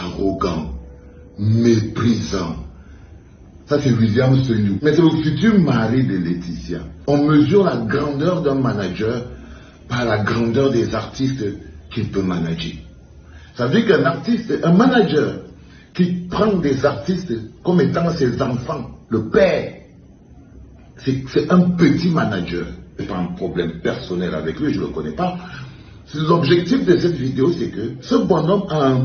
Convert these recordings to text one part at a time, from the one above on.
arrogant, méprisant. Ça, c'est William Seniou. Mais c'est le futur mari de Laetitia. On mesure la grandeur d'un manager par la grandeur des artistes qu'il peut manager. Ça veut dire qu'un artiste, un manager qui prend des artistes comme étant ses enfants, le père, c'est un petit manager. C'est pas un problème personnel avec lui, je ne le connais pas. L'objectif de cette vidéo, c'est que ce bonhomme a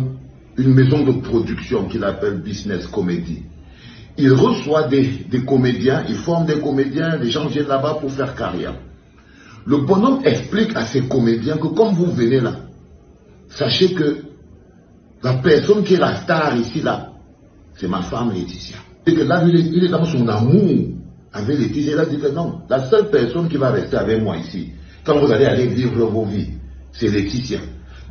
une maison de production qu'il appelle Business Comedy. Il reçoit des comédiens, il forme des comédiens, les gens viennent là-bas pour faire carrière. Le bonhomme explique à ses comédiens que comme vous venez là, sachez que la personne qui est la star ici là, c'est ma femme Laetitia. Et que là, il est dans son amour avec Laetitia. Il a dit que non, la seule personne qui va rester avec moi ici, quand vous allez aller vivre vos vies, c'est Laetitia.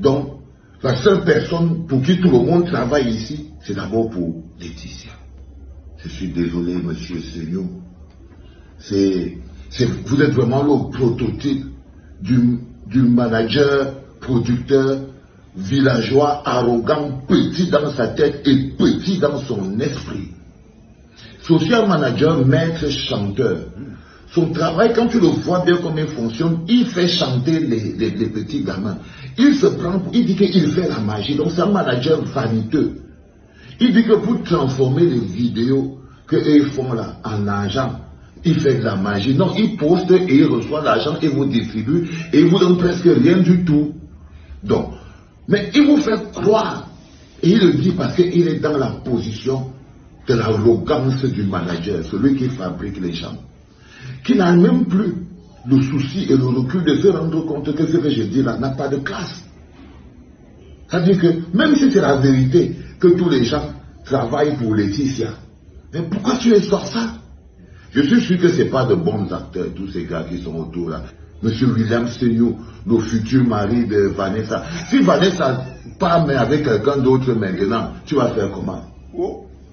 Donc, la seule personne pour qui tout le monde travaille ici, c'est d'abord pour Laetitia. Je suis désolé, monsieur Seniou. Vous êtes vraiment le prototype du manager, producteur, villageois, arrogant, petit dans sa tête et petit dans son esprit. Social manager, maître, chanteur. Son travail, quand tu le vois bien comment il fonctionne, il fait chanter les petits gamins. Il se prend, il dit qu'il fait la magie. Donc c'est un manager vaniteux. Il dit que pour transformer les vidéos qu'ils font là en argent, il fait de la magie. Non, il poste et il reçoit l'argent et vous distribue et il vous donne presque rien du tout. Donc, mais il vous fait croire, et il le dit parce qu'il est dans la position de l'arrogance du manager, celui qui fabrique les gens, qui n'a même plus le souci et le recul de se rendre compte que ce que je dis là n'a pas de classe. C'est-à-dire que même si c'est la vérité que tous les gens travaillent pour Laetitia, mais pourquoi tu les sors ça? Je suis sûr que ce n'est pas de bons acteurs, tous ces gars qui sont autour là. Monsieur William Seniou, le futur mari de Vanessa. Si Vanessa part mais avec quelqu'un d'autre maintenant, tu vas faire comment?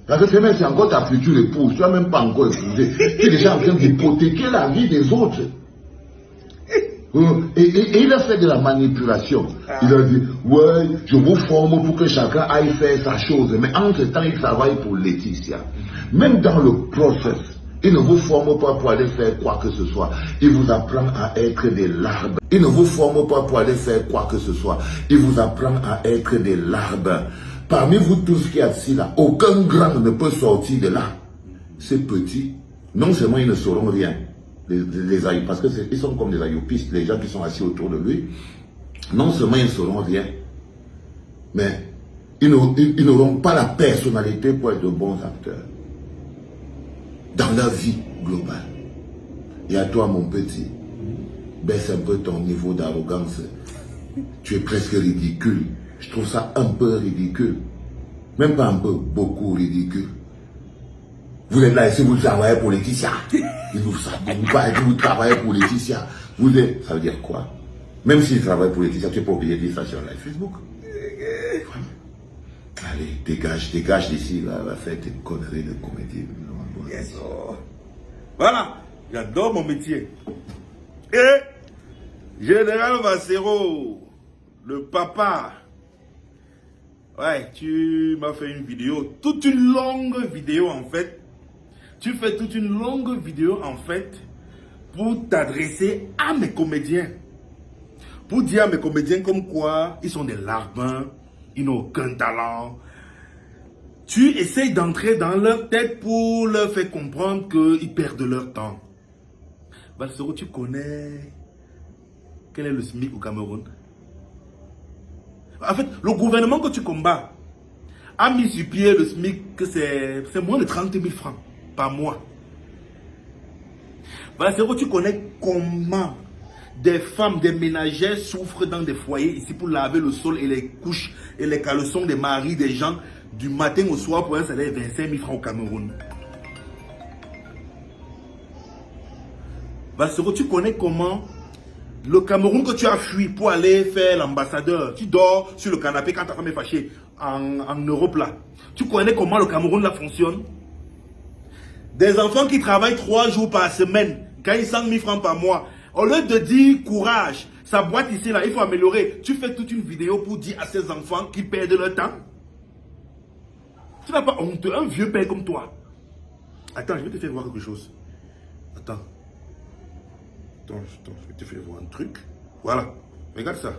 Parce que c'est encore ta future épouse, tu n'as même pas encore épousé. Tu es déjà en train d'hypothéquer la vie des autres. Et il a fait de la manipulation. Il a dit, ouais, je vous forme pour que chacun aille faire sa chose. Mais entre-temps, il travaille pour Laetitia. Même dans le process, il ne vous forme pas pour aller faire quoi que ce soit. Il vous apprend à être des larbes. Il ne vous forme pas pour aller faire quoi que ce soit. Il vous apprend à être des larbes. Parmi vous tous qui êtes assis là, aucun grand ne peut sortir de là. Ces petits, non seulement ils ne sauront rien, parce qu'ils sont comme des ayopistes, les gens qui sont assis autour de lui, non seulement ils ne sauront rien, mais ils n'auront pas la personnalité pour être de bons acteurs dans leur vie globale. Et à toi, mon petit, baisse un peu ton niveau d'arrogance. Tu es presque ridicule. Je trouve ça un peu ridicule. Même pas un peu, beaucoup ridicule. Vous êtes là et si vous travaillez pour Laetitia, ils vous savent pas que vous travaillez pour Laetitia. Vous êtes, ça veut dire quoi? Même s'ils travaillent pour Laetitia, tu n'es pas obligé de dire ça sur live Facebook. Allez, dégage d'ici, va faire tes conneries de comédie. Yes. Voilà, j'adore mon métier. Et Général Vassero, le papa. Ouais, tu m'as fait une vidéo, toute une longue vidéo en fait. Tu fais toute une longue vidéo en fait pour t'adresser à mes comédiens. Pour dire à mes comédiens comme quoi ils sont des larbins, ils n'ont aucun talent. Tu essayes d'entrer dans leur tête pour leur faire comprendre qu'ils perdent leur temps. Vassero, tu connais quel est le SMIC au Cameroun? En fait, le gouvernement que tu combats a mis sur pied le SMIC que c'est moins de 30 000 francs par mois. Vassero, tu connais comment des femmes, des ménagères souffrent dans des foyers ici pour laver le sol et les couches et les caleçons des maris des gens du matin au soir pour un salaire de 25 000 francs au Cameroun. Vassero, tu connais comment le Cameroun que tu as fui pour aller faire l'ambassadeur, tu dors sur le canapé quand ta femme est fâchée en Europe là. Tu connais comment le Cameroun là fonctionne? Des enfants qui travaillent 3 jours par semaine, gagnent 100 000 francs par mois. Au lieu de dire courage, sa boîte ici là, il faut améliorer. Tu fais toute une vidéo pour dire à ces enfants qui perdent leur temps. Tu n'as pas honte, un vieux père comme toi. Attends, je vais te faire voir quelque chose. Attends, je vais te faire voir un truc. Voilà, regarde ça.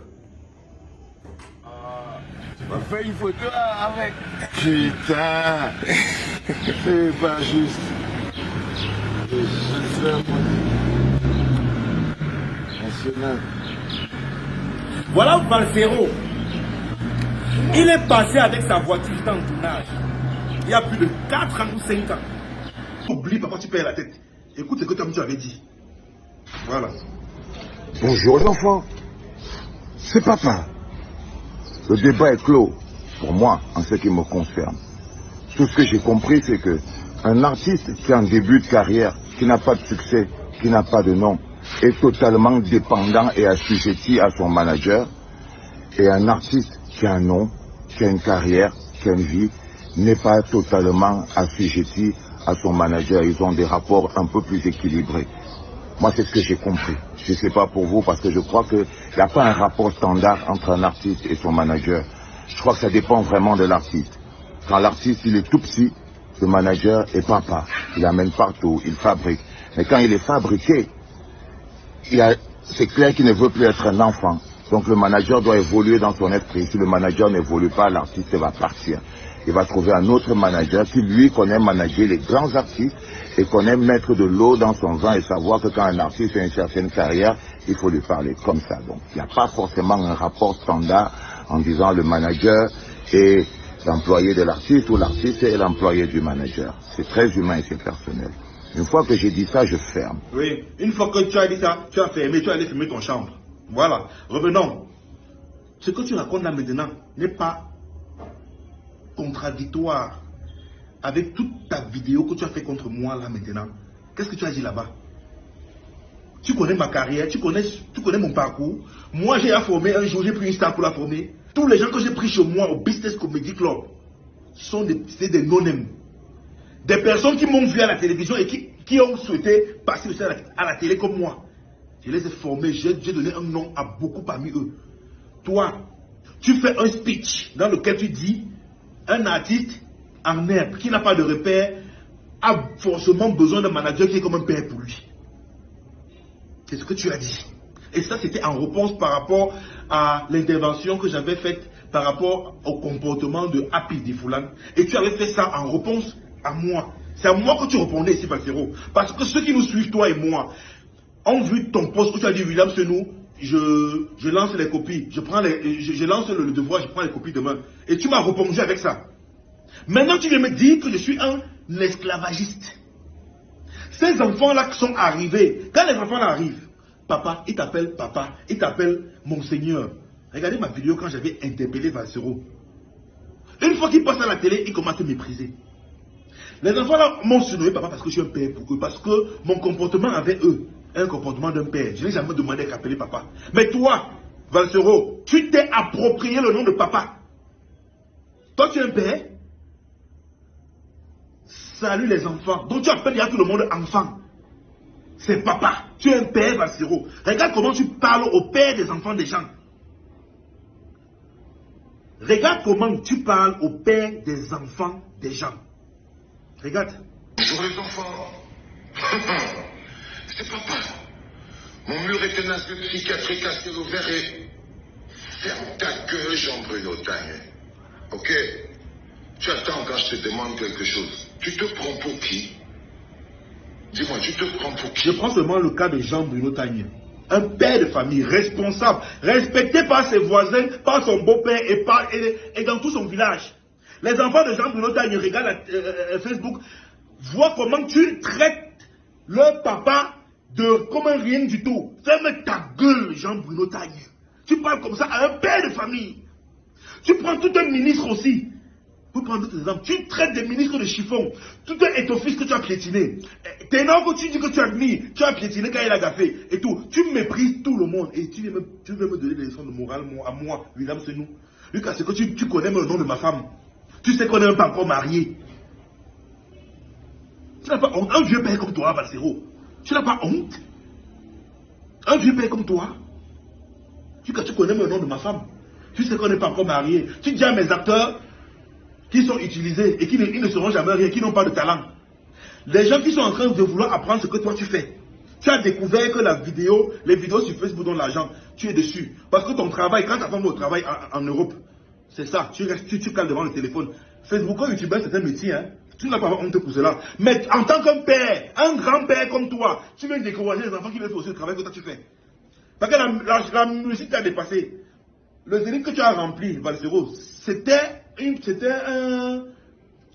Tu m'as fait une photo avec. Putain, c'est pas juste. Voilà Valsero. Il est passé avec sa voiture dans le tournage. Il y a plus de 4 ans ou 5 ans. Oublie, papa, tu perds la tête. Écoute ce que tu avais dit. Voilà. Bonjour les enfants. C'est papa. Le débat est clos. Pour moi, en ce qui me concerne. Tout ce que j'ai compris, c'est que un artiste qui est en début de carrière, qui n'a pas de succès, qui n'a pas de nom, est totalement dépendant et assujetti à son manager. Et un artiste qui a un nom, qui a une carrière, qui a une vie, n'est pas totalement assujetti à son manager. Ils ont des rapports un peu plus équilibrés. Moi, c'est ce que j'ai compris. Je ne sais pas pour vous, parce que je crois qu'il n'y a pas un rapport standard entre un artiste et son manager. Je crois que ça dépend vraiment de l'artiste. Quand l'artiste, il est tout petit, le manager est papa. Il amène partout, il fabrique. Mais quand il est fabriqué, c'est clair qu'il ne veut plus être un enfant. Donc le manager doit évoluer dans son esprit. Si le manager n'évolue pas, l'artiste va partir. Il va trouver un autre manager qui, lui, connaît manager les grands artistes et connaît mettre de l'eau dans son vin et savoir que quand un artiste a une certaine carrière, il faut lui parler comme ça. Donc il n'y a pas forcément un rapport standard en disant le manager est l'employé de l'artiste ou l'artiste est l'employé du manager. C'est très humain et c'est personnel. Une fois que j'ai dit ça, je ferme. Oui, une fois que tu as dit ça, tu as fermé, tu as allé fermer ton chambre. Voilà, revenons. Ce que tu racontes là maintenant n'est pas contradictoire avec toute ta vidéo que tu as fait contre moi là maintenant. Qu'est-ce que tu as dit là-bas? Tu connais ma carrière, tu connais mon parcours. Moi, j'ai formé un jour, j'ai pris une star pour la former. Tous les gens que j'ai pris chez moi au Business Comedy Club sont des non-name. Des personnes qui m'ont vu à la télévision et qui ont souhaité passer à la télé comme moi. Je les ai formés, j'ai donné un nom à beaucoup parmi eux. Toi, tu fais un speech dans lequel tu dis un artiste en herbe qui n'a pas de repère a forcément besoin d'un manager qui est comme un père pour lui. C'est ce que tu as dit. Et ça, c'était en réponse par rapport à l'intervention que j'avais faite par rapport au comportement de Happy Difoulan. Et tu avais fait ça en réponse à moi. C'est à moi que tu répondais ici, Valsero. Parce que ceux qui nous suivent, toi et moi, ont vu ton post où tu as dit William Senou, je lance les copies, je lance le devoir, je prends les copies demain. Et tu m'as répondu avec ça. Maintenant, tu viens me dire que je suis un esclavagiste. Ces enfants-là qui sont arrivés, quand les enfants là arrivent, papa, il t'appelle Monseigneur. Regardez ma vidéo quand j'avais interpellé Valsero. Une fois qu'il passe à la télé, il commence à te mépriser. Les enfants là m'ont surnommé papa parce que je suis un père pour eux, parce que mon comportement avec eux est un comportement d'un père. Je n'ai jamais demandé qu'à appeler papa. Mais toi, Valsero, tu t'es approprié le nom de papa. Toi, tu es un père. Salut les enfants. Donc tu appelles tout le monde enfant. C'est papa. Tu es un père, Valsero. Regarde comment tu parles au père des enfants des gens. Regarde comment tu parles au père des enfants des gens. Regarde. Bonjour les enfants. C'est papa. Mon mur est un asile psychiatrique à ciel ouvert et... Ferme ta gueule, Jean-Bruno Tagne. Ok? Tu attends quand je te demande quelque chose. Tu te prends pour qui? Dis-moi, tu te prends pour qui? Je prends seulement le cas de Jean-Bruno Tagne. Un père de famille responsable, respecté par ses voisins, par son beau-père et dans tout son village. Les enfants de Jean-Bruno Tagne regardent Facebook, voient comment tu traites leur papa comme un rien du tout. Ferme ta gueule, Jean-Bruno Tagne. Tu parles comme ça à un père de famille. Tu prends tout un ministre aussi. Pour prendre des exemples, tu traites des ministres de chiffon. Tout un étoffice que tu as piétiné. T'es énorme que tu dis que tu admires. Tu as piétiné quand il a gaffé. Et tout. Tu méprises tout le monde. Et tu veux me donner des leçons de morale à moi, William Senou. Lucas, c'est que tu connais même le nom de ma femme. Tu sais qu'on n'est même pas encore marié. Tu n'as pas honte. Un vieux père comme toi, Valsero. Tu n'as pas honte. Un vieux père comme toi. Tu connais même le nom de ma femme. Tu sais qu'on n'est pas encore marié. Tu dis à mes acteurs, qui sont utilisés et qui ne seront jamais rien, qui n'ont pas de talent. Les gens qui sont en train de vouloir apprendre ce que toi tu fais. Tu as découvert que les vidéos sur Facebook donnent l'argent. Tu es dessus. Parce que ton travail, quand ta femme va au travail en Europe, c'est ça. Tu cales devant le téléphone. Facebook, quand YouTubeur, c'est un métier. Hein. Tu n'as pas honte pour cela. Mais en tant qu'un père, un grand-père comme toi, tu veux décourager les enfants qui veulent faire aussi le travail que toi tu fais. Parce que la musique t'a dépassé. Le zénith que tu as rempli, Valsero, c'était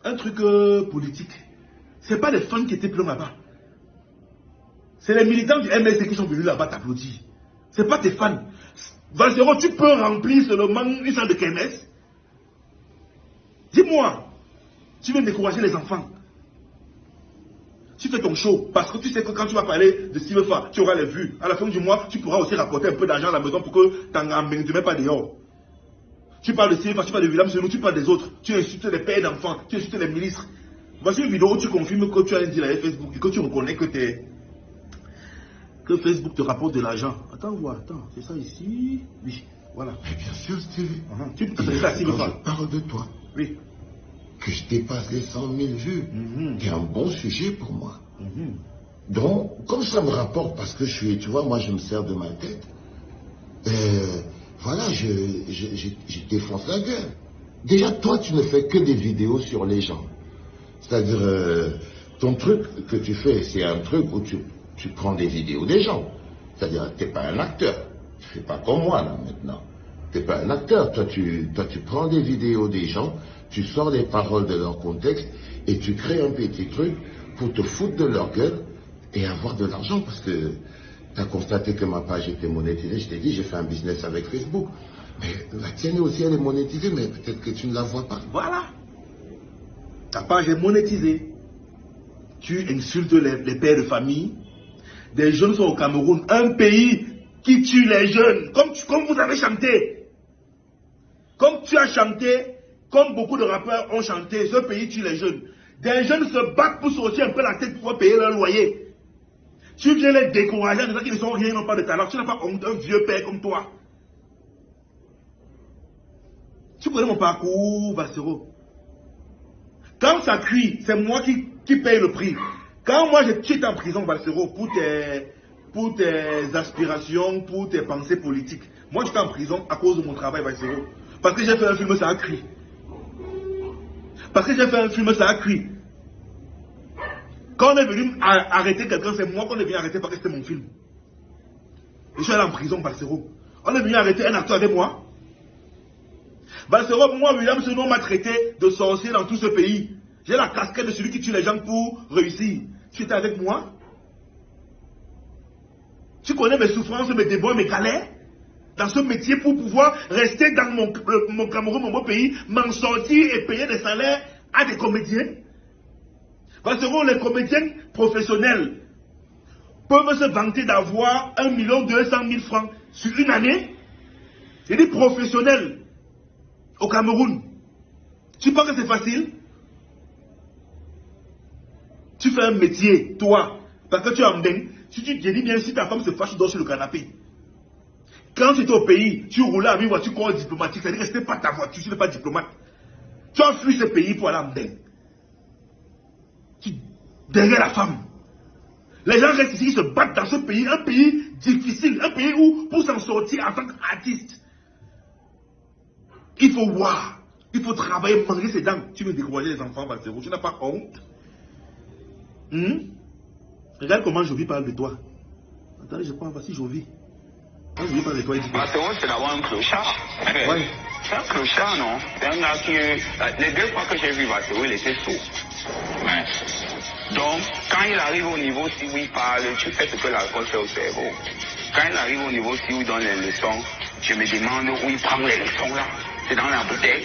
un truc politique. C'est pas les fans qui étaient pleins là-bas. C'est les militants du MSC qui sont venus là-bas t'applaudir. C'est pas tes fans. Valsero, tu peux remplir seulement une salle de KMS. Dis-moi, tu veux décourager les enfants. Tu fais ton show parce que tu sais que quand tu vas parler de Silva, tu auras les vues. À la fin du mois, tu pourras aussi rapporter un peu d'argent à la maison pour que tu ne mets pas dehors. Tu parles de Silva, tu parles de William Selou, tu parles des autres. Tu insultes les pères d'enfants, tu insultes les ministres. Voici une vidéo où tu confirmes que tu as un deal avec Facebook et que tu reconnais que Facebook te rapporte de l'argent. Attends, c'est ça ici. Oui, voilà. Mais bien sûr, Stevie. Tu peux t'adresser à Silva. Je parle de toi. Oui. Que je dépasse les 100 000 vues. C'est un bon sujet pour moi. Donc, comme ça me rapporte, parce que tu vois, moi je me sers de ma tête. Voilà, je défonce la gueule. Déjà, toi, tu ne fais que des vidéos sur les gens. C'est-à-dire, ton truc que tu fais, c'est un truc où tu prends des vidéos des gens. C'est-à-dire, tu n'es pas un acteur. Tu ne fais pas comme moi, là, maintenant. Tu n'es pas un acteur. Toi, tu prends des vidéos des gens, tu sors les paroles de leur contexte et tu crées un petit truc pour te foutre de leur gueule et avoir de l'argent. Parce que tu as constaté que ma page était monétisée. Je t'ai dit, j'ai fait un business avec Facebook. Mais la tienne aussi, elle est monétisée, mais peut-être que tu ne la vois pas. Voilà. Ta page est monétisée. Tu insultes les pères de famille. Des jeunes sont au Cameroun, un pays qui tue les jeunes, comme vous avez chanté. Comme tu as chanté, comme beaucoup de rappeurs ont chanté, ce pays tue les jeunes. Des jeunes se battent pour sortir un peu la tête pour payer leur loyer. Tu viens les décourager, des gens qui ne sont rien, ils n'ont pas de talent. Tu n'as pas honte, un vieux père comme toi. Tu connais mon parcours, Valsero. Quand ça crie, c'est moi qui paye le prix. Quand moi j'étais en prison, Valsero, pour tes aspirations, pour tes pensées politiques, moi j'étais en prison à cause de mon travail, Valsero. Parce que j'ai fait un film, ça a crié. Parce que j'ai fait un film, ça a crié. Quand on est venu arrêter quelqu'un, c'est moi qu'on est venu arrêter parce que c'était mon film. Et je suis allé en prison, Valsero. On est venu arrêter un acteur avec moi. Valsero, moi, William Selou m'a traité de sorcier dans tout ce pays. J'ai la casquette de celui qui tue les gens pour réussir. Tu étais avec moi? Tu connais mes souffrances, mes déboires, mes galères? Dans ce métier pour pouvoir rester dans mon Cameroun, mon beau pays, m'en sortir et payer des salaires à des comédiens? Valsero, les comédiens professionnels peuvent se vanter d'avoir 1 200 000 francs sur une année. C'est des professionnels au Cameroun. Tu penses que c'est facile? Tu fais un métier, toi, parce que tu es en bain. Si tu te dis bien, si ta femme se fâche, tu dors sur le canapé. Quand tu étais au pays, tu roulais avec une voiture corps diplomatique, c'est-à-dire que ce n'était pas ta voiture, tu n'es pas diplomate. Tu as fui ce pays pour aller en bain. Derrière la femme. Les gens restent ici, ils se battent dans ce pays, un pays difficile, un pays où, pour s'en sortir en tant qu'artiste, il faut voir, il faut travailler, manger ses dents. Tu veux décourager les enfants, Valsero, tu n'as pas honte? Regarde comment Jovi parle de toi. Attendez, je pense, voici Jovi. Quand Jovi parle de toi, il dit quoi? Valsero, c'est d'abord un clochard. Ouais. C'est un clochard, non? C'est un gars qui... Les 2 fois que j'ai vu Valsero, il était sourd. Ouais. Donc, quand il arrive au niveau si où il parle, tu fais ce que l'alcool fait au cerveau. Quand il arrive au niveau si où il donne les leçons, je me demande où il prend les leçons là. C'est dans la bouteille.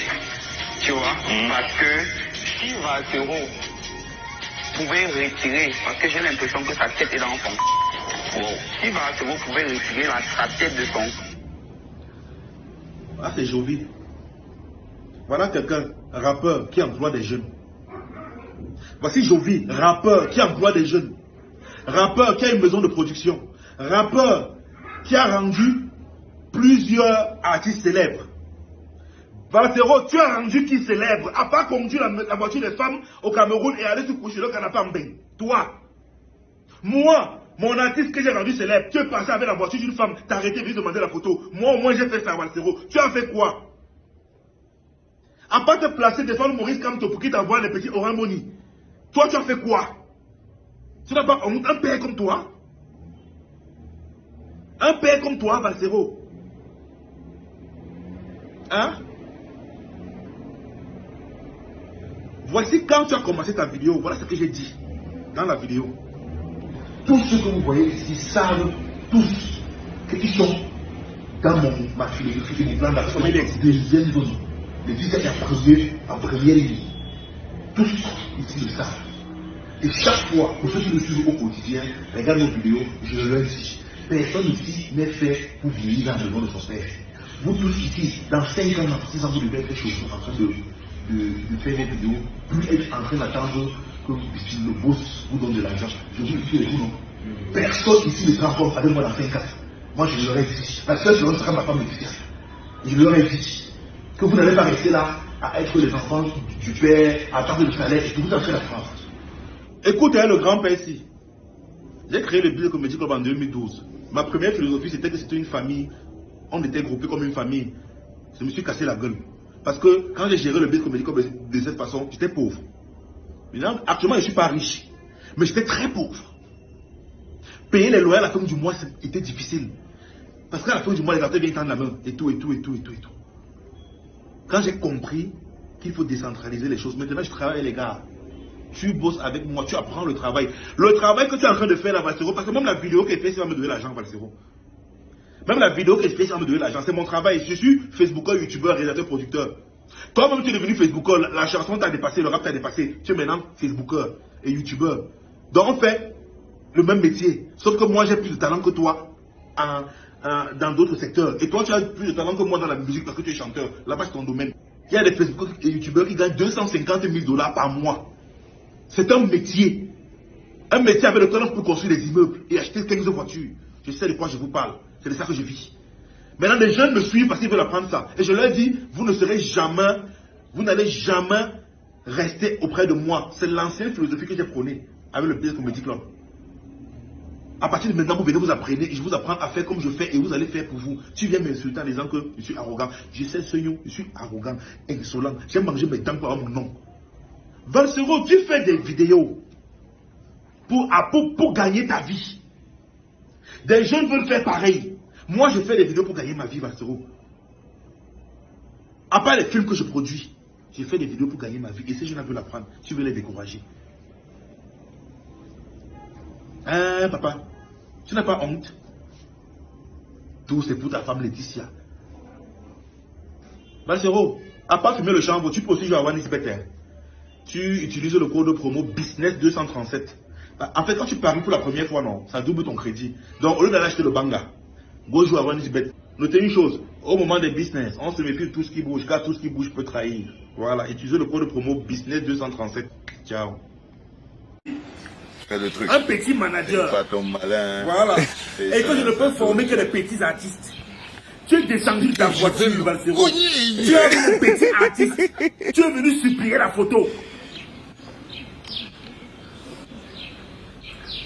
Tu vois? Parce que si Valsero pouvait retirer, parce que j'ai l'impression que sa tête est dans son... Si Valsero pouvait retirer sa tête de son... Ah, c'est Jovi. Voilà quelqu'un, un rappeur qui emploie des jeunes. Voici Jovi, rappeur qui emploie des jeunes. Rappeur qui a une maison de production. Rappeur qui a rendu plusieurs artistes célèbres. Valsero, tu as rendu qui célèbre, à part conduire la voiture des femmes au Cameroun et aller se coucher le canapé en bain. Toi. Moi, mon artiste que j'ai rendu célèbre, tu es passé avec la voiture d'une femme, t'as arrêté, venu demander la photo. Moi, au moins, j'ai fait ça, Valsero. Tu as fait quoi? À part te placer, défendre Maurice Kamto pour qu'il t'envoie les petits Orange Money. Toi, tu as fait quoi? Tu n'as pas honte, un père comme toi? Un père comme toi, Valsero. Hein? Voici quand tu as commencé ta vidéo, voilà ce que j'ai dit dans la vidéo. Tous ceux que vous voyez ici savent tous qu'ils sont dans ma philosophie, mon plan d'action, mais les deuxième zone. Les deuxième en première ligne. Tous ici le savent. Et chaque fois, pour ceux qui le suivent au quotidien, regardent nos vidéos, je leur dis, personne ici n'est fait pour vieillir dans le nom de son père. Vous tous ici, dans 5 ans, dans 6 ans, vous devez être chez vous en train de faire vos vidéos, plus être en train d'attendre que le boss vous donne de l'argent. Je vous le dis, vous non. Personne ici ne se rencontre avec moi dans 5 ans. Moi, je leur ai dit, la seule chose sera ma femme Laetitia. Je leur ai dit que vous n'allez pas rester là à être les enfants du père, à attendre le salaire et que vous entrez la France. Écoutez, le grand-père ici. J'ai créé le Business Comedy Club en 2012. Ma première philosophie, c'était que c'était une famille. On était groupés comme une famille. Je me suis cassé la gueule. Parce que quand j'ai géré le Business Comedy Club de cette façon, j'étais pauvre. Maintenant, actuellement, je ne suis pas riche. Mais j'étais très pauvre. Payer les loyers à la fin du mois, c'était difficile. Parce qu'à la fin du mois, les gâteaux viennent tendre la main. Et tout. Quand j'ai compris qu'il faut décentraliser les choses, maintenant je travaille avec les gars. Tu bosses avec moi, tu apprends le travail. Le travail que tu es en train de faire là, Valsero, parce que même la vidéo que je fais, ça va me donner l'argent, Valsero. Même la vidéo que je fais, ça va me donner l'argent. C'est mon travail. Je suis Facebooker, YouTuber, réalisateur, producteur. Toi-même, tu es devenu Facebooker. La chanson t'a dépassé, le rap t'a dépassé. Tu es maintenant Facebooker et YouTuber. Donc on fait le même métier. Sauf que moi, j'ai plus de talent que toi dans d'autres secteurs. Et toi, tu as plus de talent que moi dans la musique parce que tu es chanteur. Là-bas, c'est ton domaine. Il y a des Facebookers et YouTubers qui gagnent 250 000 $ par mois. C'est un métier. Un métier avec lequel on peut construire des immeubles et acheter 15 voitures. Je sais de quoi je vous parle. C'est de ça que je vis. Maintenant, les jeunes me suivent parce qu'ils veulent apprendre ça. Et je leur dis, vous n'allez jamais rester auprès de moi. C'est l'ancienne philosophie que j'ai prônée avec le Business Comedy Club. À partir de maintenant, vous venez, vous apprenez et je vous apprends à faire comme je fais et vous allez faire pour vous. Tu viens m'insulter en disant que je suis arrogant. Je sais ce nom, je suis arrogant, insolent. J'aime manger mes dents par mon nom. Valsero, tu fais des vidéos pour gagner ta vie. Des jeunes veulent faire pareil. Moi, je fais des vidéos pour gagner ma vie, Valsero. À part les films que je produis, je fais des vidéos pour gagner ma vie. Et ces jeunes veulent apprendre, tu veux les décourager. Hein, papa, tu n'as pas honte? Tout c'est pour ta femme Laetitia. Valsero, à part fumer le chanvre, tu peux aussi jouer à One is Better. Tu utilises le code promo Business 237. En fait, quand tu paries pour la première fois, non, ça double ton crédit. Donc, au lieu d'aller acheter le banga, go jouer à One is Better. Notez une chose, au moment des business, on se méfie de tout ce qui bouge, car tout ce qui bouge peut trahir. Voilà, utilisez le code promo Business 237. Ciao. Un petit manager. Pas ton malin. Voilà. Et que je ne peux former que des petits artistes. Tu es descendu de ta voiture, Valsero. Tu es un petit artiste. Tu es venu supplier la photo.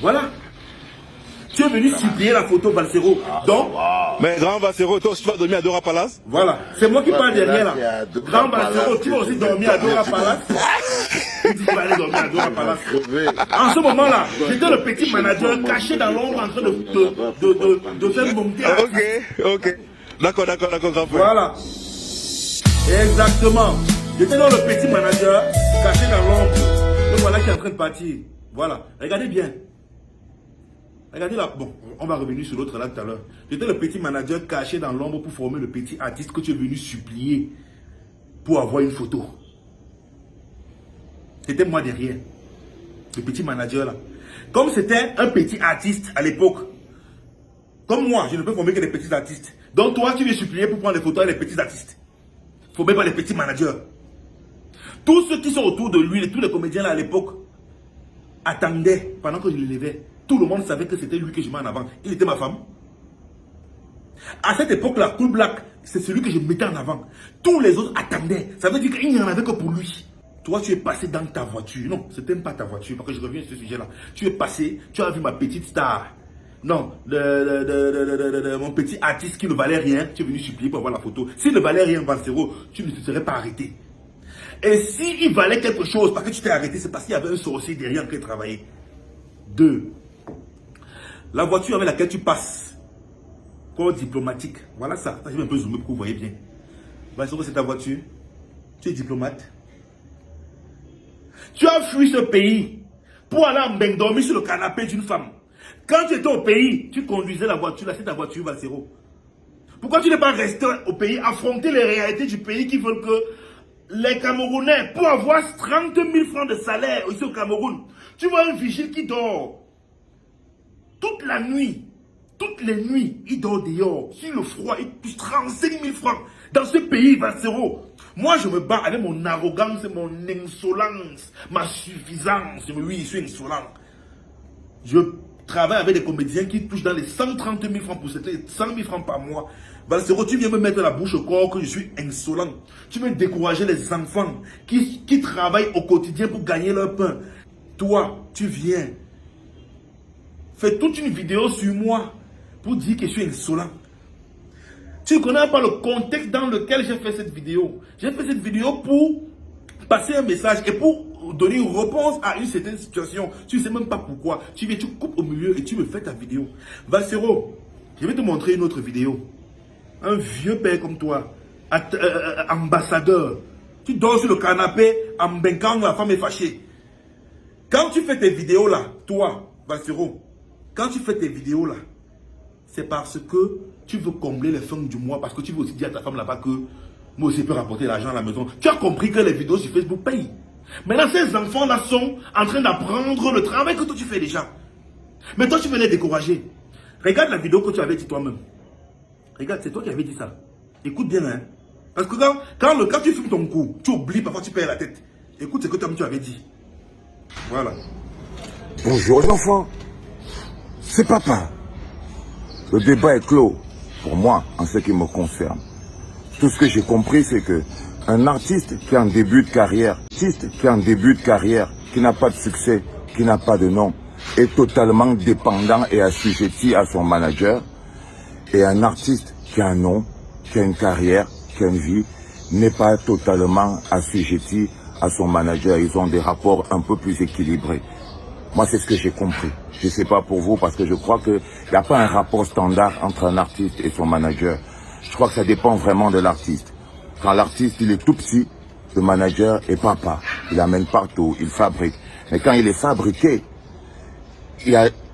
Voilà. Tu es venu supplier la photo, Valsero. Donc. Mais grand Valsero, toi aussi tu vas dormir à Dora Palace? Voilà. C'est moi qui parle derrière là. Grand Valsero, tu vas aussi dormir à Dora Palace. Tu vas aller dormir à Dora Palace. En ce moment-là, j'étais le petit manager caché dans l'ombre en train de faire monter. Ok. D'accord, grand frère. Voilà. Exactement. J'étais dans le petit manager caché dans l'ombre. Le voilà qui est en train de partir. Voilà. Regardez bien. Regardez là. Bon, on va revenir sur l'autre là tout à l'heure. J'étais le petit manager caché dans l'ombre pour former le petit artiste que tu es venu supplier pour avoir une photo. C'était moi derrière. Le petit manager là. Comme c'était un petit artiste à l'époque, comme moi, je ne peux former que des petits artistes. Donc toi, tu viens supplier pour prendre les photos avec les petits artistes. Formé par les petits managers. Tous ceux qui sont autour de lui, tous les comédiens là à l'époque, attendaient pendant que je l'élevais. Tout le monde savait que c'était lui que je mets en avant. Il était ma femme. À cette époque-là, Cool Black c'est celui que je mettais en avant. Tous les autres attendaient. Ça veut dire qu'il n'y en avait que pour lui. Toi, tu es passé dans ta voiture. Non, ce n'était pas ta voiture, parce que je reviens sur ce sujet-là. Tu es passé, tu as vu ma petite star. Non, mon petit artiste qui ne valait rien, tu es venu supplier pour avoir la photo. S'il ne valait rien, Valsero, tu ne te serais pas arrêté. Et s'il valait quelque chose, parce que tu t'es arrêté, c'est parce qu'il y avait un sorcier derrière qui travaillait. 2. La voiture avec laquelle tu passes, corps diplomatique, voilà ça. Je vais un peu zoomer pour que vous voyez bien. Valsero, c'est ta voiture. Tu es diplomate. Tu as fui ce pays pour aller dormir sur le canapé d'une femme. Quand tu étais au pays, tu conduisais la voiture, là c'est ta voiture, Valsero. Pourquoi tu n'es pas resté au pays, affronter les réalités du pays qui veulent que les Camerounais, pour avoir 30 000 francs de salaire ici au Cameroun, tu vois un vigile qui dort toute la nuit, toutes les nuits, il dort dehors, sur le froid, il touche 35 000 francs dans ce pays, Valsero. Moi, je me bats avec mon arrogance, mon insolence, ma suffisance. Oui, je suis insolent. Je travaille avec des comédiens qui touchent dans les 130 000 francs pour 100 000 francs par mois. Valsero, tu viens me mettre la bouche au corps que je suis insolent. Tu veux décourager les enfants qui travaillent au quotidien pour gagner leur pain. Toi, tu viens. Fais toute une vidéo sur moi pour dire que je suis insolent. Tu ne connais pas le contexte dans lequel j'ai fait cette vidéo. J'ai fait cette vidéo pour passer un message et pour donner une réponse à une certaine situation. Tu ne sais même pas pourquoi. Tu viens, tu coupes au milieu et tu me fais ta vidéo. Valsero, je vais te montrer une autre vidéo. Un vieux père comme toi, ambassadeur. Tu dors sur le canapé en benquant, la femme est fâchée. Quand tu fais tes vidéos là, toi, Valsero, quand tu fais tes vidéos là, c'est parce que tu veux combler les fins du mois, parce que tu veux aussi dire à ta femme là-bas que moi aussi je peux rapporter l'argent à la maison. Tu as compris que les vidéos sur Facebook payent. Maintenant, ces enfants-là sont en train d'apprendre le travail que toi tu fais déjà. Mais toi, tu veux les décourager. Regarde la vidéo que tu avais dit toi-même. Regarde, c'est toi qui avais dit ça. Écoute bien, hein. Parce que quand tu filmes ton coup, tu oublies, parfois tu perds la tête. Écoute ce que toi-même tu avais dit. Voilà. Bonjour les enfants, c'est papa. Le débat est clos, pour moi, en ce qui me concerne. Tout ce que j'ai compris, c'est que un artiste qui est en début de carrière, qui n'a pas de succès, qui n'a pas de nom, est totalement dépendant et assujetti à son manager. Et un artiste qui a un nom, qui a une carrière, qui a une vie, n'est pas totalement assujetti à son manager. Ils ont des rapports un peu plus équilibrés. Moi, c'est ce que j'ai compris. Je ne sais pas pour vous, parce que je crois qu'il n'y a pas un rapport standard entre un artiste et son manager. Je crois que ça dépend vraiment de l'artiste. Quand l'artiste, il est tout petit, le manager est papa. Il amène partout, il fabrique. Mais quand il est fabriqué,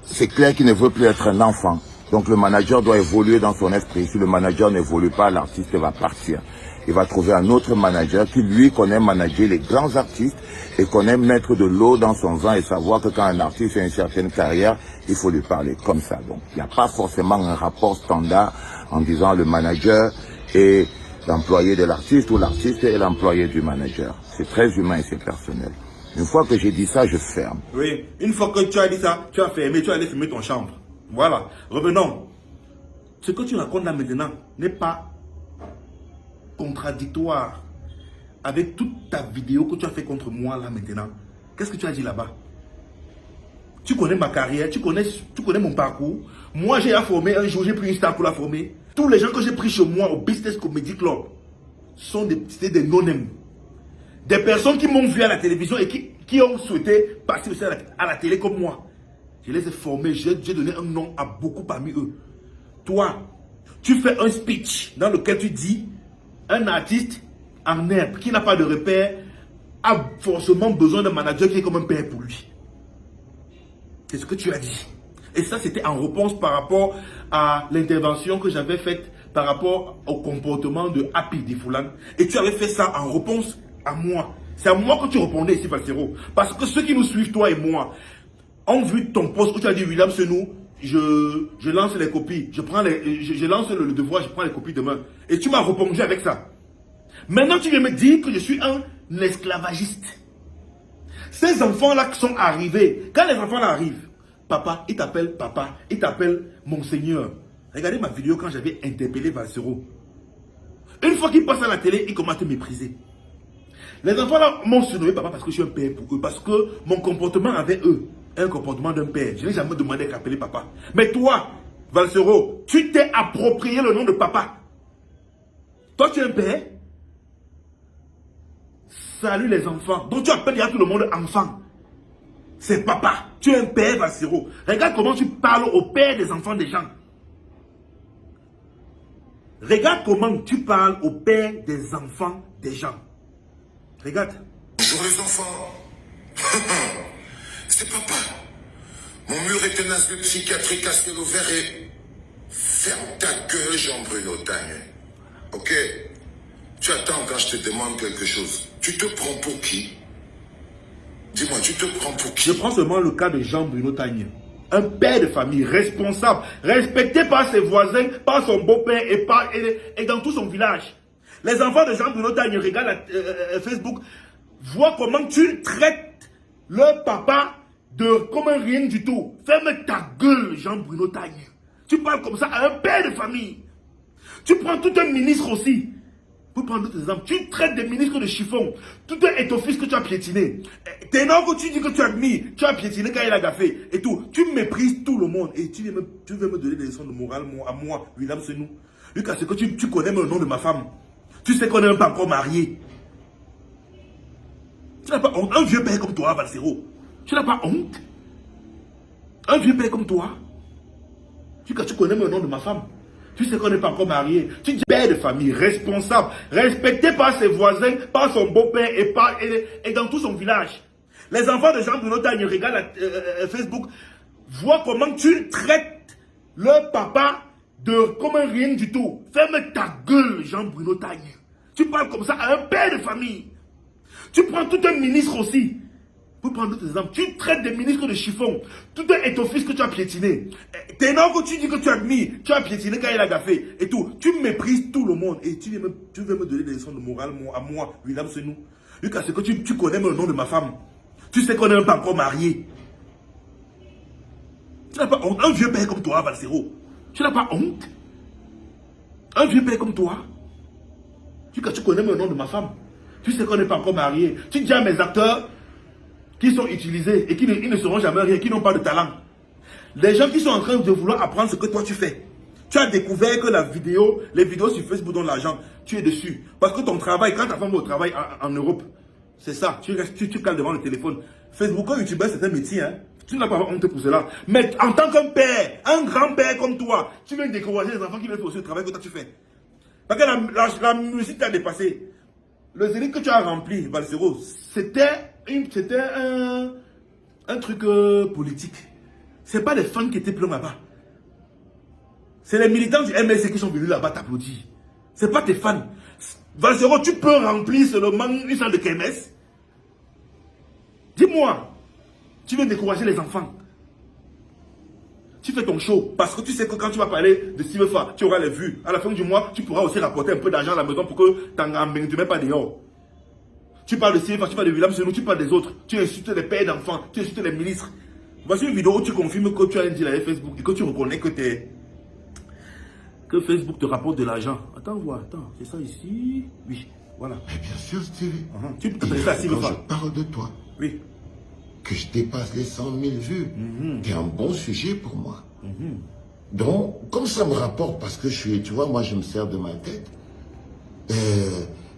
c'est clair qu'il ne veut plus être un enfant. Donc le manager doit évoluer dans son esprit. Si le manager n'évolue pas, l'artiste va partir. Il va trouver un autre manager qui, lui, connaît manager les grands artistes et connaît mettre de l'eau dans son vin et savoir que quand un artiste a une certaine carrière, il faut lui parler comme ça. Donc, il n'y a pas forcément un rapport standard en disant le manager est l'employé de l'artiste ou l'artiste est l'employé du manager. C'est très humain et c'est personnel. Une fois que j'ai dit ça, je ferme. Oui, une fois que tu as dit ça, tu as fermé, tu as allé fumer ton chambre. Voilà, revenons. Ce que tu racontes là maintenant n'est pas contradictoire avec toute ta vidéo que tu as fait contre moi là maintenant. Qu'est-ce que tu as dit là-bas? Tu connais ma carrière, tu connais mon parcours. Moi, j'ai formé un jour, j'ai pris une star pour la former. Tous les gens que j'ai pris chez moi au Business Comedy Club sont des non-name. Des personnes qui m'ont vu à la télévision et qui ont souhaité passer aussi à la télé comme moi. Je les ai formés, j'ai donné un nom à beaucoup parmi eux. Toi, tu fais un speech dans lequel tu dis un artiste en herbe qui n'a pas de repère a forcément besoin d'un manager qui est comme un père pour lui. C'est ce que tu as dit. Et ça, c'était en réponse par rapport à l'intervention que j'avais faite par rapport au comportement de Happy Difoulan. Et tu avais fait ça en réponse à moi. C'est à moi que tu répondais ici, Valsero. Parce que ceux qui nous suivent, toi et moi, ont vu ton post où tu as dit William Senou, je lance les copies, je lance le devoir, je prends les copies demain. Et tu m'as répondu avec ça. Maintenant, tu viens me dire que je suis un esclavagiste. Ces enfants-là qui sont arrivés, quand les enfants là arrivent, papa, il t'appelle Monseigneur. Regardez ma vidéo quand j'avais interpellé Valsero. Une fois qu'ils passent à la télé, ils commencent à te mépriser. Les enfants là m'ont surnommé papa parce que je suis un père pour eux. Parce que mon comportement avec eux est un comportement d'un père. Je n'ai jamais demandé qu'à appeler papa. Mais toi, Valsero, tu t'es approprié le nom de papa. Toi, tu es un père. Salut les enfants. Donc tu appelles à tout le monde enfant. C'est papa. Tu es un père, Valsero. Regarde comment tu parles au père des enfants des gens. Regarde comment tu parles au père des enfants des gens. Regarde. Bonjour les enfants. C'est papa. Mon mur est un asile psychiatrique à ciel ouvert et... Ferme ta gueule, Jean-Bruno Tagne. Ok? Tu attends quand je te demande quelque chose. Tu te prends pour qui? Dis-moi, tu te prends pour qui? Je prends seulement le cas de Jean-Bruno Tagne. Un père de famille responsable, respecté par ses voisins, par son beau-père et dans tout son village. Les enfants de Jean-Bruno Tagne regardent Facebook, voient comment tu traites leur papa comme un rien du tout. Ferme ta gueule, Jean-Bruno Tagne. Tu parles comme ça à un père de famille. Tu prends tout un ministre aussi. Pour prendre d'autres exemples, tu traites des ministres de chiffon. Tout un étoffice que tu as piétiné. T'es énorme que tu dis que tu admires. Tu as piétiné quand il a gaffé et tout. Tu méprises tout le monde. Et tu veux me donner des leçons de morale à moi, William Senou. Lucas, c'est que tu connais le nom de ma femme. Tu sais qu'on n'est même pas encore marié. Tu n'as pas honte. Un vieux père comme toi, Valsero. Tu n'as pas honte. Un vieux père comme toi. Lucas, tu connais le nom de ma femme. Tu sais qu'on n'est pas encore marié. Tu dis père de famille, responsable, respecté par ses voisins, par son beau-père et dans tout son village. Les enfants de Jean-Bruno Tagne regardent Facebook, voient comment tu traites leur papa comme un rien du tout. Ferme ta gueule, Jean-Bruno Tagne. Tu parles comme ça à un père de famille. Tu prends tout un ministre aussi. Pour prendre d'autres exemples, tu traites des ministres de chiffon. Tout un étoffice que tu as piétiné. T'es énorme que tu dis que tu admires. Tu as piétiné quand il a gaffé et tout. Tu méprises tout le monde. Et tu veux me donner des leçons de morale à moi, William Senou. Lucas, c'est que tu connais le nom de ma femme. Tu sais qu'on n'est même pas encore marié. Tu n'as pas honte. Un vieux père comme toi, Valsero. Tu n'as pas honte. Un vieux père comme toi. Lucas, tu connais le nom de ma femme. Tu sais qu'on n'est pas encore marié. Tu dis à mes acteurs qui sont utilisés et qui ne seront jamais rien, qui n'ont pas de talent. Les gens qui sont en train de vouloir apprendre ce que toi tu fais. Tu as découvert que les vidéos sur Facebook donnent l'argent. Tu es dessus. Parce que ton travail, quand ta femme va au travail en Europe, c'est ça. Tu cales devant le téléphone. Facebook, un youtubeur, c'est un métier. Hein? Tu n'as pas honte pour cela. Mais en tant qu'un père, un grand-père comme toi, tu viens décourager les enfants qui veulent faire aussi le travail que toi tu fais. Parce que la musique t'a dépassé. Le zénith que tu as rempli, Valsero, c'était un truc politique. C'est pas les fans qui étaient pleins là-bas. C'est les militants du MLC qui sont venus là-bas t'applaudir. C'est pas tes fans. Valsero, tu peux remplir seulement une salle de KMS. Dis-moi, tu viens décourager les enfants. Tu fais ton show parce que tu sais que quand tu vas parler de Sivefa, tu auras les vues. À la fin du mois, tu pourras aussi rapporter un peu d'argent à la maison pour que tu ne mets pas dehors. Tu parles de Sivefa, tu parles de William Senou, tu parles des autres. Tu insultes les pères d'enfants, tu insultes les ministres. Voici une vidéo où tu confirmes que tu as un deal avec Facebook et que tu reconnais que Facebook te rapporte de l'argent. Attends, c'est ça ici. Oui, voilà. Mais bien sûr, Stevie. Tu peux ça à Sivefa. Quand je parle de toi, oui, que je dépasse les 100 000 vues, c'est un bon sujet pour moi. Donc, comme ça me rapporte, parce que je suis, tu vois, moi je me sers de ma tête,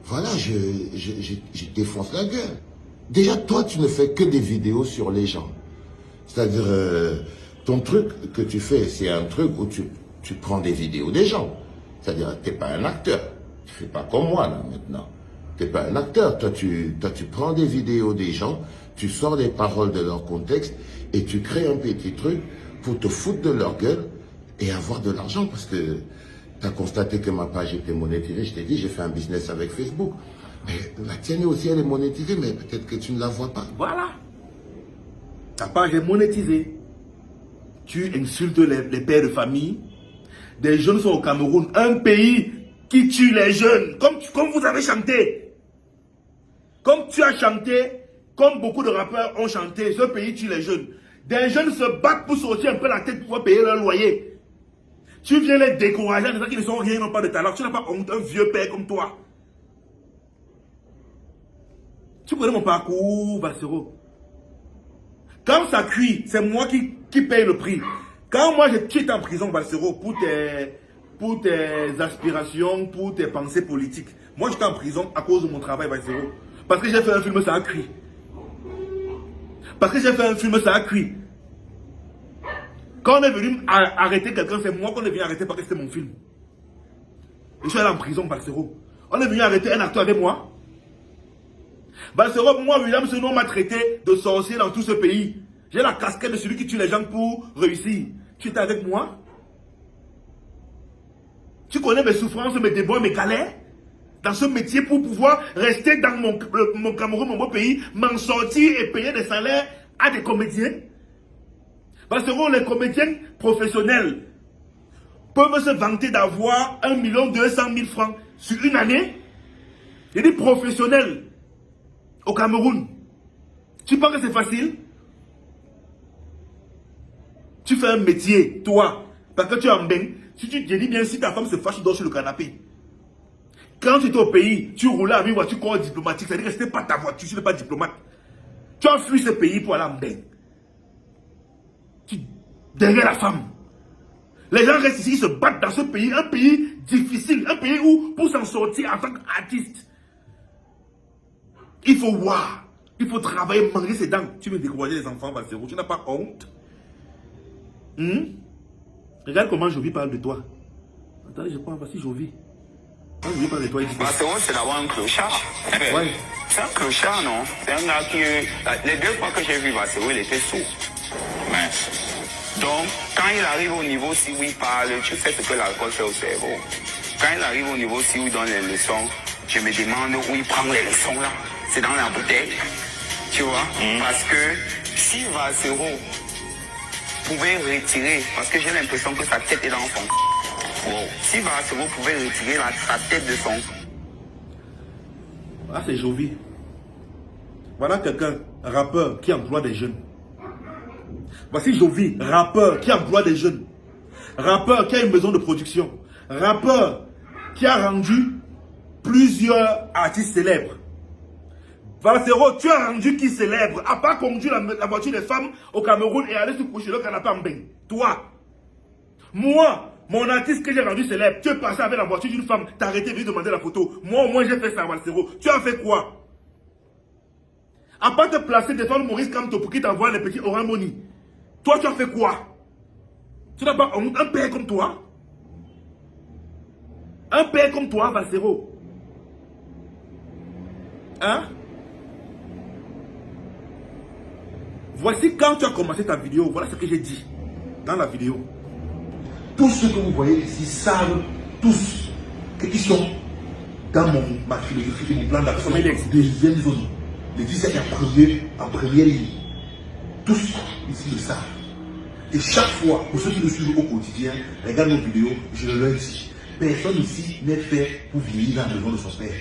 voilà, je défonce la gueule. Déjà, toi, tu ne fais que des vidéos sur les gens. C'est-à-dire, ton truc que tu fais, c'est un truc où tu prends des vidéos des gens. C'est-à-dire, tu n'es pas un acteur. Tu fais pas comme moi, là, maintenant. Tu n'es pas un acteur. Toi, tu prends des vidéos des gens, tu sors les paroles de leur contexte et tu crées un petit truc pour te foutre de leur gueule et avoir de l'argent parce que tu as constaté que ma page était monétisée. Je t'ai dit, j'ai fait un business avec Facebook. Mais la tienne aussi, elle est monétisée, mais peut-être que tu ne la vois pas. Voilà. Ta page est monétisée. Tu insultes les pères de famille. Des jeunes sont au Cameroun, un pays qui tue les jeunes, comme vous avez chanté. Comme tu as chanté, comme beaucoup de rappeurs ont chanté, ce pays tue les jeunes. Des jeunes se battent pour sortir un peu la tête pour pouvoir payer leur loyer. Tu viens les décourager en disant qu'ils ne sont rien, ils n'ont pas de talent. Tu n'as pas honte, un vieux père comme toi. Tu connais mon parcours, Valsero. Quand ça cuit, c'est moi qui paye le prix. Quand moi je quitte en prison, Valsero, pour tes aspirations, pour tes pensées politiques. Moi j'étais en prison à cause de mon travail, Valsero. Parce que j'ai fait un film, ça a cuit. Parce que j'ai fait un film, ça a cuit. Quand on est venu arrêter quelqu'un, c'est moi qu'on est venu arrêter parce que c'était mon film. Et je suis allé en prison, Valsero. On est venu arrêter un acteur avec moi. Valsero, moi, William Seno m'a traité de sorcier dans tout ce pays. J'ai la casquette de celui qui tue les gens pour réussir. Tu étais avec moi? Tu connais mes souffrances, mes déboires, mes galères? Dans ce métier pour pouvoir rester dans mon Cameroun, mon beau pays, m'en sortir et payer des salaires à des comédiens? Valsero, les comédiens professionnels peuvent se vanter d'avoir 1 200 000 francs sur une année. Il dit professionnels au Cameroun. Tu penses que c'est facile? Tu fais un métier, toi, parce que tu es en bain. Si tu te dis bien, si ta femme se fâche, tu dors sur le canapé. Quand tu étais au pays, tu roulais avec une voiture corps diplomatique, c'est-à-dire que ce n'était pas ta voiture, tu n'es pas diplomate. Tu as fui ce pays pour aller en bain. Derrière la femme. Les gens restent ici, ils se battent dans ce pays, un pays difficile, un pays où, pour s'en sortir en tant qu'artiste, il faut voir, il faut travailler, manger ses dents. Tu veux décourager les enfants, Valsero, tu n'as pas honte? Regarde comment Jovi parle de toi. Attendez, je prends, voici Jovi. Quand Jovi parle de toi, il dit quoi? Valsero, c'est d'abord un clochard. Ouais. C'est un clochard, non? C'est un gars qui... Les 2 fois que j'ai vu Valsero, il était sourd. Mais... Donc, quand il arrive au niveau si où il parle, tu sais ce que l'alcool fait au cerveau. Quand il arrive au niveau si où il donne les leçons, je me demande où il prend les leçons là. C'est dans la bouteille. Tu vois? Parce que si Valsero pouvait retirer, parce que j'ai l'impression que sa tête est dans son... Wow. Si Valsero pouvait retirer sa tête de son... Ah, c'est Jovi. Voilà quelqu'un, un rappeur qui emploie des jeunes. Voici Jovi, rappeur qui emploie des jeunes. Rappeur qui a une maison de production. Rappeur qui a rendu plusieurs artistes célèbres. Valsero, tu as rendu qui célèbre? À part conduire la voiture des femmes au Cameroun et aller se coucher le canapé en bain. Toi. Moi, mon artiste que j'ai rendu célèbre, tu es passé avec la voiture d'une femme, t'as arrêté de lui demander la photo. Moi, au moins, j'ai fait ça, Valsero. Tu as fait quoi? À part te placer, défendre Maurice Kamto pour qu'il t'envoie les petits Orange Money. Toi, tu as fait quoi? Tu n'as pas un père comme toi? Un père comme toi, Valsero. Hein? Voici quand tu as commencé ta vidéo. Voilà ce que j'ai dit dans la vidéo. Tous ceux que vous voyez ici savent tous qu'ils sont dans ma philosophie, mon plan d'action, deuxième zone. Les 17 en première ligne. Tous ici le savent. Et chaque fois, pour ceux qui le suivent au quotidien, regardent nos vidéos, je le leur dis. Personne ici n'est fait pour vieillir dans la maison de son père.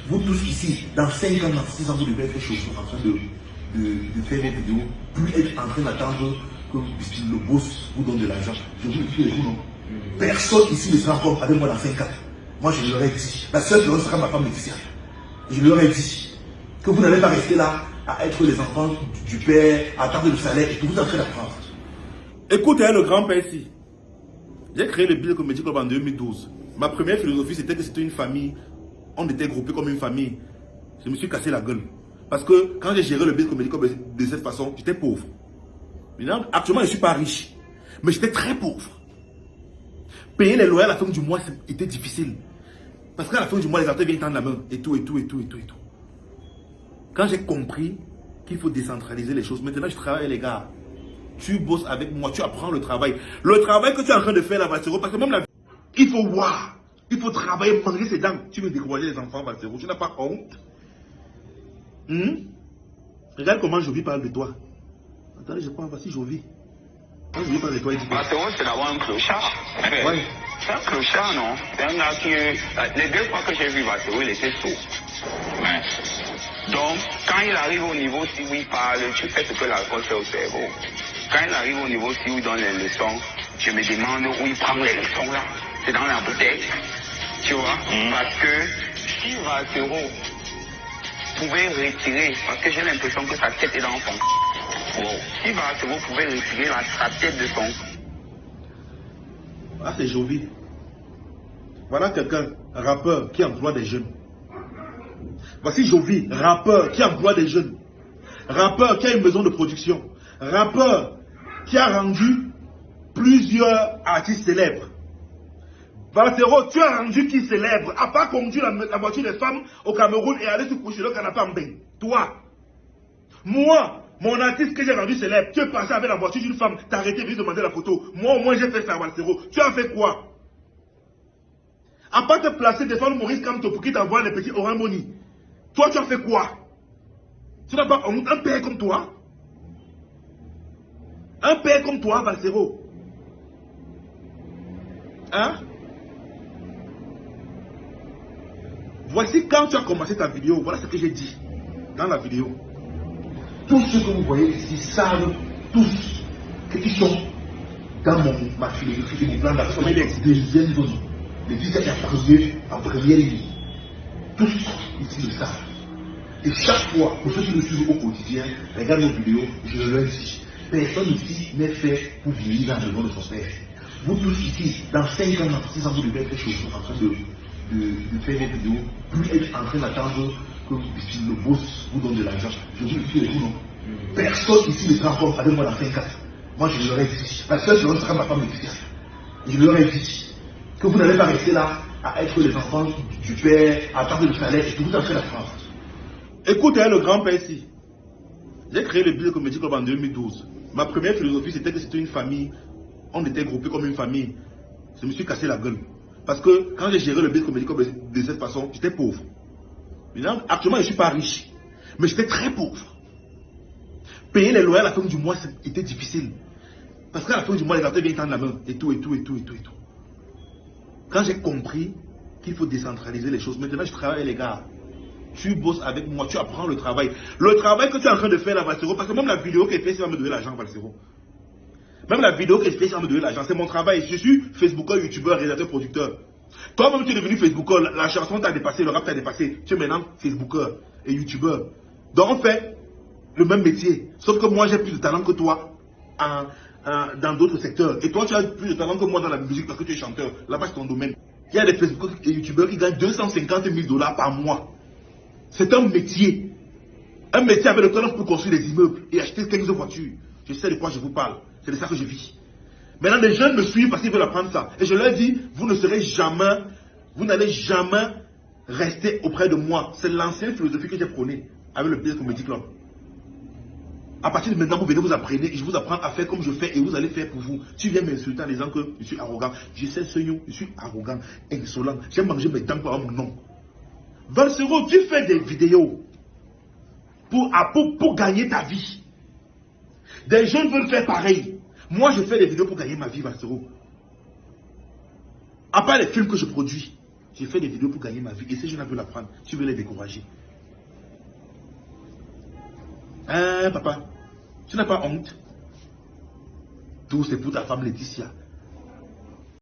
Vous tous ici, dans 5 ans, dans 6 ans, vous devez être chose en train de faire vos vidéos, plus être en train d'attendre que le boss vous donne de l'argent. Je vous le dis, vous non. Personne ici ne sera encore avec moi dans 5 ans. Moi, je leur ai dit. La seule personne sera ma femme Laetitia. Je leur ai dit que vous n'allez pas rester là à être les enfants du père, à attendre le salaire et que vous êtes en train d'apprendre. Écoute, le grand-père ici. J'ai créé le Bill Comedy Club en 2012. Ma première philosophie, c'était que c'était une famille. On était groupés comme une famille. Je me suis cassé la gueule. Parce que quand j'ai géré le Bill Comedy Club de cette façon, j'étais pauvre. Maintenant, actuellement, je ne suis pas riche. Mais j'étais très pauvre. Payer les loyers à la fin du mois, c'était difficile. Parce qu'à la fin du mois, les acteurs viennent tendre la main. Et tout. Quand j'ai compris qu'il faut décentraliser les choses, maintenant je travaille les gars. Tu bosses avec moi, tu apprends le travail. Le travail que tu es en train de faire là, Valsero, parce que même la vie, il faut voir. Il faut travailler, manger ses dents. Tu veux décourager les enfants, Valsero, tu n'as pas honte? Regarde comment Jovi parle de toi. Attendez, je prends, voici Jovi. Quand Jovi parle de toi, il dit quoi? Valsero, c'est d'avoir un clochard. Ouais. C'est un clochard, non? C'est un gars qui... Les 2 fois que j'ai vu Valsero, il était sourd. Ouais. Donc, quand il arrive au niveau si où il parle, tu sais ce que l'alcool fait au cerveau. Quand il arrive au niveau si où il donne les leçons, je me demande où il prend les leçons là. C'est dans la bouteille, tu vois. Parce que si Valsero pouvait retirer, parce que j'ai l'impression que sa tête est dans son... Wow. Si Valsero pouvait retirer sa tête de son... Ah, c'est Jovi. Voilà quelqu'un, rappeur, qui emploie des jeunes. Voici Jovi, rappeur, qui emploie des jeunes. Rappeur, qui a une maison de production. Rappeur, qui a rendu plusieurs artistes célèbres. Valsero, tu as rendu qui célèbre, à part conduire la voiture des femmes au Cameroun et aller se coucher le canapé en bain. Toi. Moi, mon artiste que j'ai rendu célèbre, tu es passé avec la voiture d'une femme, t'as arrêté de lui demander la photo. Moi, au moins, j'ai fait ça, Valsero. Tu as fait quoi? À part te placer, défendre Maurice Kamto pour qu'il t'envoie les petits Orange Money. Toi, tu as fait quoi? Tu n'as pas honte? Un père comme toi? Un père comme toi, Valsero? Hein? Voici quand tu as commencé ta vidéo. Voilà ce que j'ai dit dans la vidéo. Tous ceux que vous voyez ici savent tous qu'ils sont dans ma philosophie et mon plan d'action. Les deuxième zone. Les deuxième en première ligne. Tous ici le savent. Et chaque fois, pour ceux qui me suivent au quotidien, regardent nos vidéos, je leur dis, personne ici n'est fait pour vieillir dans le nom de son père. Vous tous ici, dans 5 ans, dans 6 ans, vous devez être chez vous en train de faire vos vidéos, plus être en train d'attendre que le boss vous donne de l'argent. Je vous le dis, vous non. Personne ici ne sera encore avec moi dans 5 ans. Moi, je leur ai dit, la seule chose sera ma femme de fils. Je leur ai dit que vous n'allez pas rester là à être les enfants du père, à attendre le salaire et que vous en faites la France. Écoutez, le grand-père ici. J'ai créé le Bill Comedy Club en 2012. Ma première philosophie, c'était que c'était une famille. On était groupés comme une famille. Je me suis cassé la gueule. Parce que quand j'ai géré le Bill Comedy Club de cette façon, j'étais pauvre. Maintenant, actuellement, je ne suis pas riche. Mais j'étais très pauvre. Payer les loyers à la fin du mois, c'était difficile. Parce qu'à la fin du mois, les gâteaux viennent tendre la main. Et tout. Quand j'ai compris qu'il faut décentraliser les choses, maintenant je travaille avec les gars. Tu bosses avec moi, tu apprends le travail. Le travail que tu es en train de faire là, Valsero, parce que même la vidéo que je fais, ça va me donner l'argent, Valsero. Même la vidéo que je fais, ça va me donner l'argent. C'est mon travail. Je suis Facebooker, YouTuber, réalisateur, producteur. Toi-même, tu es devenu Facebooker. La chanson t'a dépassé, le rap t'a dépassé. Tu es maintenant Facebooker et YouTuber. Donc on fait le même métier. Sauf que moi, j'ai plus de talent que toi dans d'autres secteurs. Et toi, tu as plus de talent que moi dans la musique parce que tu es chanteur. Là-bas, c'est ton domaine. Il y a des Facebookers et YouTubers qui gagnent 250 000 $ par mois. C'est un métier. Un métier avec lequel on peut construire des immeubles et acheter quelques voitures. Je sais de quoi je vous parle. C'est de ça que je vis. Maintenant, les jeunes me suivent parce qu'ils veulent apprendre ça. Et je leur dis, vous n'allez jamais rester auprès de moi. C'est l'ancienne philosophie que j'ai prônée avec le Bill Comedy Club. À partir de maintenant, vous venez vous apprendre et je vous apprends à faire comme je fais et vous allez faire pour vous. Tu viens m'insulter en disant que je suis arrogant. Je sais ce nom, je suis arrogant, insolent. J'ai mangé mes dents pour avoir mon nom. Valsero, tu fais des vidéos pour gagner ta vie. Des jeunes veulent faire pareil. Moi, je fais des vidéos pour gagner ma vie, Valsero. À part les films que je produis, j'ai fait des vidéos pour gagner ma vie. Et ces jeunes veulent apprendre. Tu veux les décourager. Hein, papa? Tu n'as pas honte? Tout c'est pour ta femme Laetitia.